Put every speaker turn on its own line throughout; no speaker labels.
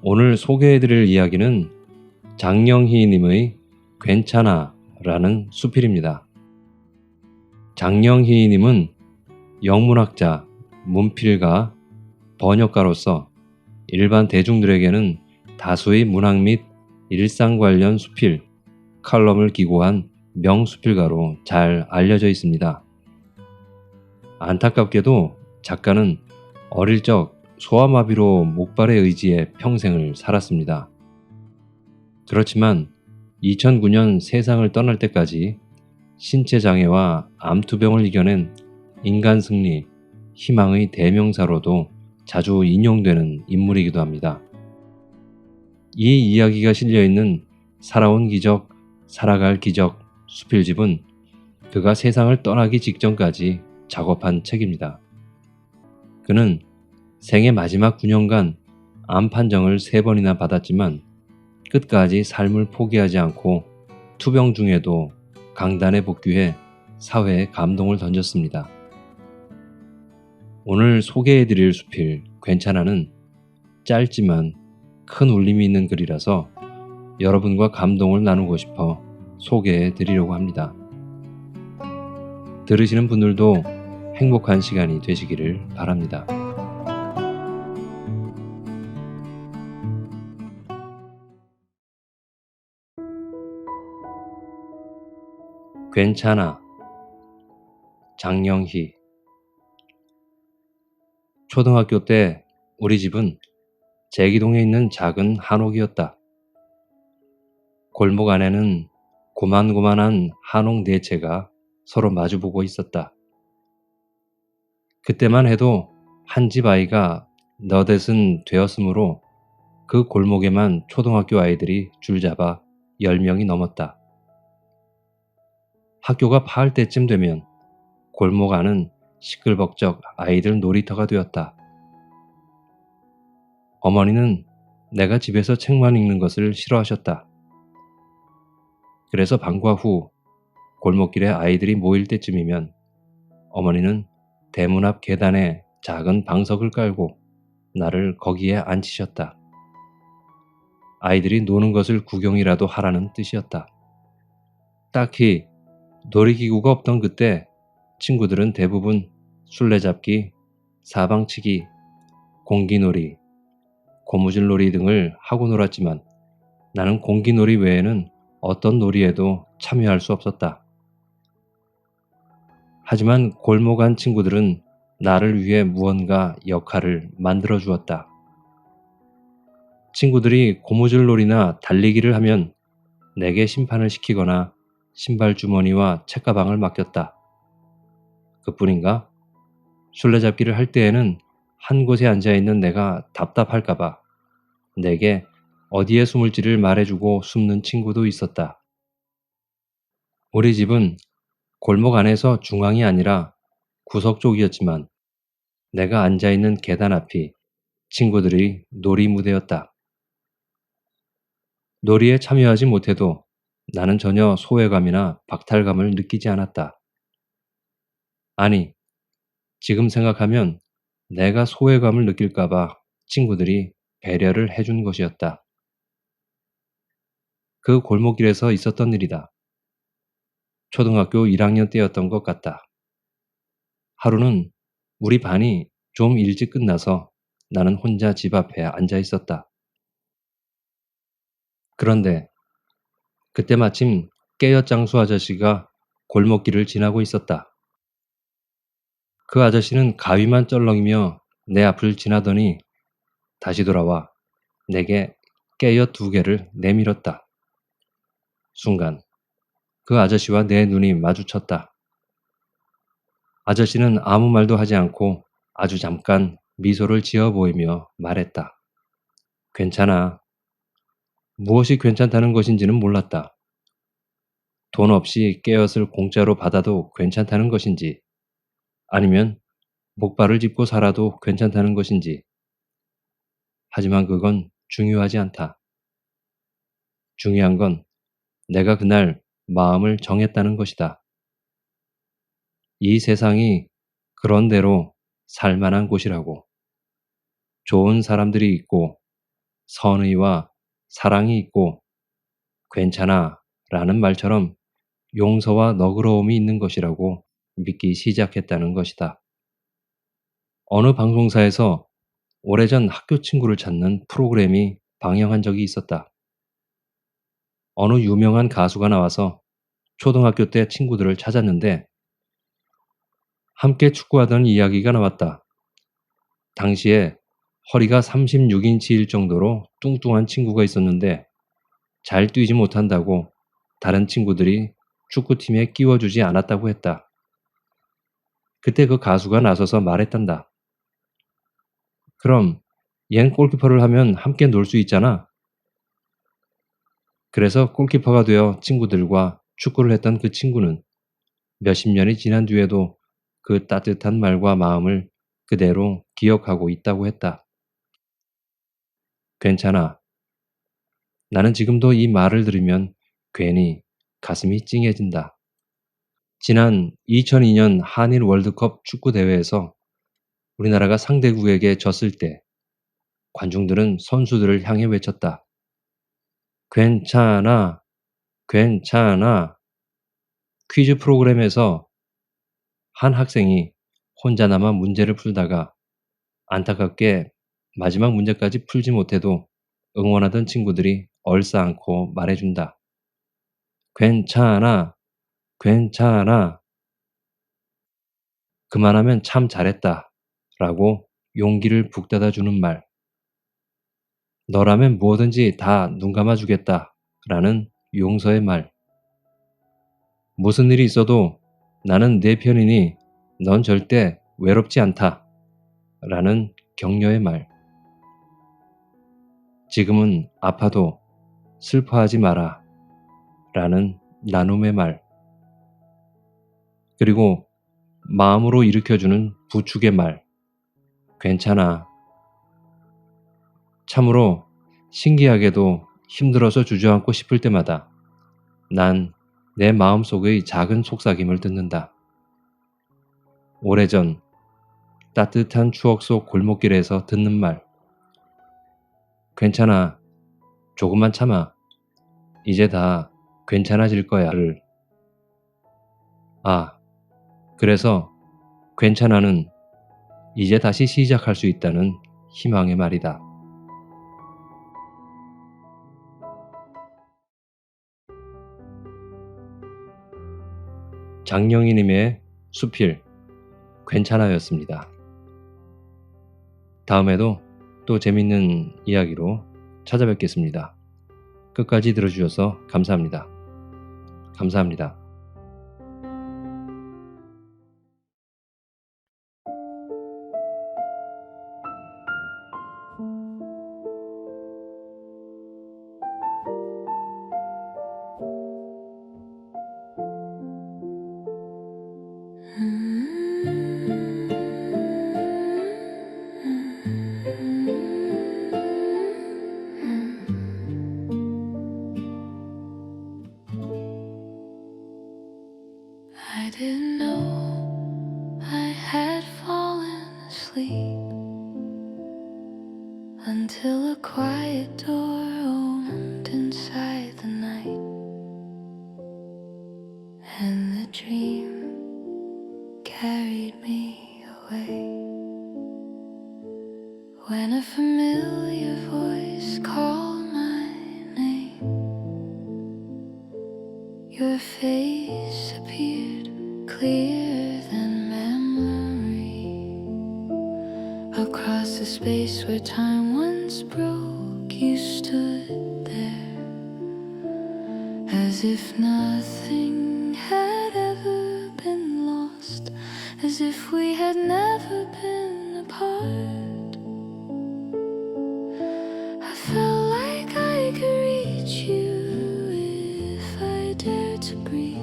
오늘 소개해드릴 이야기는 장영희님의 괜찮아 라는 수필입니다. 장영희님은 영문학자, 문필가, 번역가로서 일반 대중들에게는 다수의 문학 및 일상 관련 수필, 칼럼을 기고한 명수필가로 잘 알려져 있습니다. 안타깝게도 작가는 어릴 적 소아마비로 목발에 의지해 평생을 살았습니다. 그렇지만 2009년 세상을 떠날 때까지 신체 장애와 암투병을 이겨낸 인간 승리, 희망의 대명사로도 자주 인용되는 인물이기도 합니다. 이 이야기가 실려있는 살아온 기적, 살아갈 기적 수필집은 그가 세상을 떠나기 직전까지 작업한 책입니다. 그는 생애 마지막 9년간 암 판정을 3번이나 받았지만 끝까지 삶을 포기하지 않고 투병 중에도 강단에 복귀해 사회에 감동을 던졌습니다. 오늘 소개해드릴 수필 괜찮아는 짧지만 큰 울림이 있는 글이라서 여러분과 감동을 나누고 싶어 소개해드리려고 합니다. 들으시는 분들도 행복한 시간이 되시기를 바랍니다. 괜찮아. 장영희. 초등학교 때 우리 집은 제기동에 있는 작은 한옥이었다. 골목 안에는 고만고만한 한옥 4채가 서로 마주보고 있었다. 그때만 해도 한 집 아이가 너댓은 되었으므로 그 골목에만 초등학교 아이들이 줄잡아 10명이 넘었다. 학교가 파할 때쯤 되면 골목 안은 시끌벅적 아이들 놀이터가 되었다. 어머니는 내가 집에서 책만 읽는 것을 싫어하셨다. 그래서 방과 후 골목길에 아이들이 모일 때쯤이면 어머니는 대문 앞 계단에 작은 방석을 깔고 나를 거기에 앉히셨다. 아이들이 노는 것을 구경이라도 하라는 뜻이었다. 딱히 놀이기구가 없던 그때 친구들은 대부분 술래잡기, 사방치기, 공기놀이, 고무줄놀이 등을 하고 놀았지만 나는 공기놀이 외에는 어떤 놀이에도 참여할 수 없었다. 하지만 골목 안 친구들은 나를 위해 무언가 역할을 만들어 주었다. 친구들이 고무줄놀이나 달리기를 하면 내게 심판을 시키거나 신발 주머니와 책가방을 맡겼다. 그뿐인가? 술래잡기를 할 때에는 한 곳에 앉아있는 내가 답답할까봐 내게 어디에 숨을지를 말해주고 숨는 친구도 있었다. 우리 집은 골목 안에서 중앙이 아니라 구석 쪽이었지만 내가 앉아있는 계단 앞이 친구들의 놀이 무대였다. 놀이에 참여하지 못해도 나는 전혀 소외감이나 박탈감을 느끼지 않았다. 아니, 지금 생각하면 내가 소외감을 느낄까봐 친구들이 배려를 해준 것이었다. 그 골목길에서 있었던 일이다. 초등학교 1학년 때였던 것 같다. 하루는 우리 반이 좀 일찍 끝나서 나는 혼자 집 앞에 앉아 있었다. 그런데 그때 마침 깨엿장수 아저씨가 골목길을 지나고 있었다. 그 아저씨는 가위만 쩔렁이며 내 앞을 지나더니 다시 돌아와 내게 깨엿 2개를 내밀었다. 순간 그 아저씨와 내 눈이 마주쳤다. 아저씨는 아무 말도 하지 않고 아주 잠깐 미소를 지어 보이며 말했다. 괜찮아. 무엇이 괜찮다는 것인지는 몰랐다. 돈 없이 깨엿을 공짜로 받아도 괜찮다는 것인지, 아니면 목발을 짚고 살아도 괜찮다는 것인지. 하지만 그건 중요하지 않다. 중요한 건 내가 그날 마음을 정했다는 것이다. 이 세상이 그런 대로 살만한 곳이라고. 좋은 사람들이 있고 선의와 사랑이 있고 괜찮아 라는 말처럼 용서와 너그러움이 있는 것이라고 믿기 시작했다는 것이다. 어느 방송사에서 오래전 학교 친구를 찾는 프로그램이 방영한 적이 있었다. 어느 유명한 가수가 나와서 초등학교 때 친구들을 찾았는데 함께 축구하던 이야기가 나왔다. 당시에 허리가 36인치일 정도로 뚱뚱한 친구가 있었는데 잘 뛰지 못한다고 다른 친구들이 축구팀에 끼워주지 않았다고 했다. 그때 그 가수가 나서서 말했단다. 그럼 얜 골키퍼를 하면 함께 놀 수 있잖아. 그래서 골키퍼가 되어 친구들과 축구를 했던 그 친구는 몇십 년이 지난 뒤에도 그 따뜻한 말과 마음을 그대로 기억하고 있다고 했다. 괜찮아. 나는 지금도 이 말을 들으면 괜히 가슴이 찡해진다. 지난 2002년 한일 월드컵 축구 대회에서 우리나라가 상대국에게 졌을 때 관중들은 선수들을 향해 외쳤다. 괜찮아, 괜찮아. 퀴즈 프로그램에서 한 학생이 혼자 남아 문제를 풀다가 안타깝게 마지막 문제까지 풀지 못해도 응원하던 친구들이 얼싸안고 말해준다. 괜찮아, 괜찮아. 그만하면 참 잘했다. 라고 용기를 북돋아주는 말. 너라면 뭐든지 다 눈 감아주겠다. 라는 용서의 말. 무슨 일이 있어도 나는 내 편이니 넌 절대 외롭지 않다. 라는 격려의 말. 지금은 아파도 슬퍼하지 마라. 라는 나눔의 말. 그리고 마음으로 일으켜주는 부축의 말. 괜찮아. 참으로 신기하게도 힘들어서 주저앉고 싶을 때마다 난 내 마음속의 작은 속삭임을 듣는다. 오래전 따뜻한 추억 속 골목길에서 듣는 말. 괜찮아. 조금만 참아. 이제 다 괜찮아질 거야를. 아, 그래서 괜찮아는 이제 다시 시작할 수 있다는 희망의 말이다. 장영희님의 수필 괜찮아였습니다. 다음에도 또 재밌는 이야기로 찾아뵙겠습니다. 끝까지 들어주셔서 감사합니다. 감사합니다.
I didn't know I had fallen asleep until a quiet door opened inside the night, and the dream carried me away. When a familiar voice called my name, your face appeared clearer than memory. Across the space where time once broke, you stood there, as if nothing had ever been lost, as if we had never been apart. I felt like I could reach you if I dared to breathe.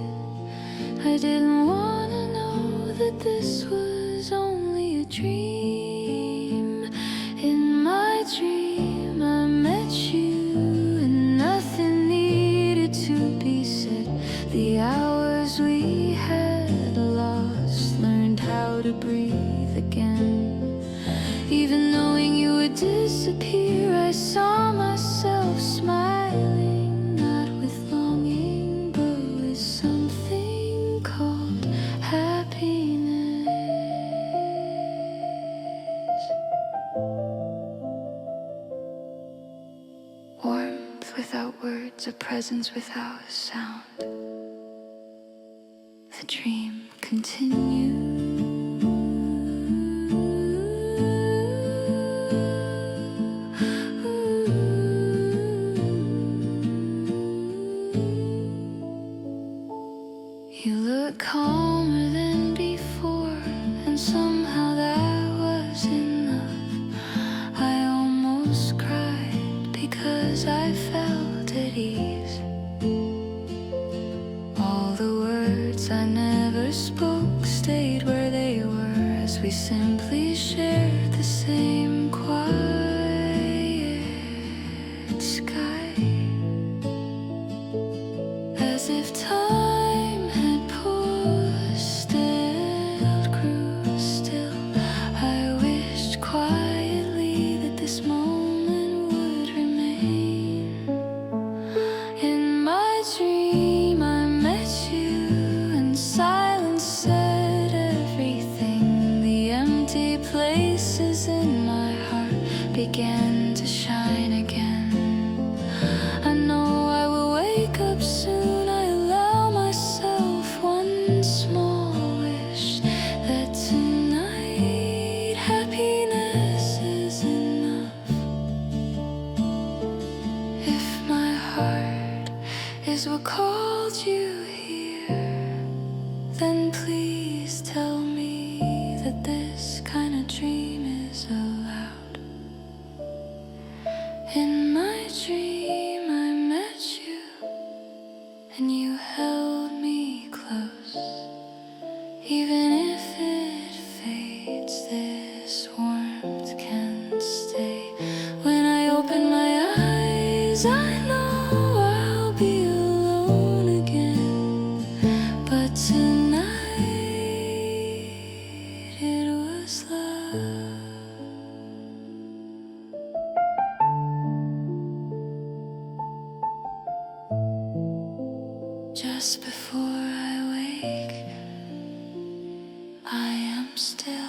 I didn't wanna know that this was only a dream. In my dream I met you, and nothing needed to be said. The hours we had lost, learned how to breathe again. Even knowing you would disappear, I saw words, a presence without a sound. The dream continues. You look calmer than before, and somehow that was enough. I almost cried because I felt at ease. All the words I never spoke stayed where they were as we simply shared the same quiet sky. As if time had paused and grew still, I wished quietly that this moment would remain. In my dream I met you, and silence said everything. The empty places in my heart began to shine again. I know I will wake up soon. I allow myself one small wish, that tonight happiness is enough. If my heart is what called you here, then please tell me that this kind of dream is allowed. In my dream I met you, and you held me close. Even if it fades, this warmth can stay. When I open my eyes, I know I'll be alone again. But tonight it was love. Just before I wake, I am still.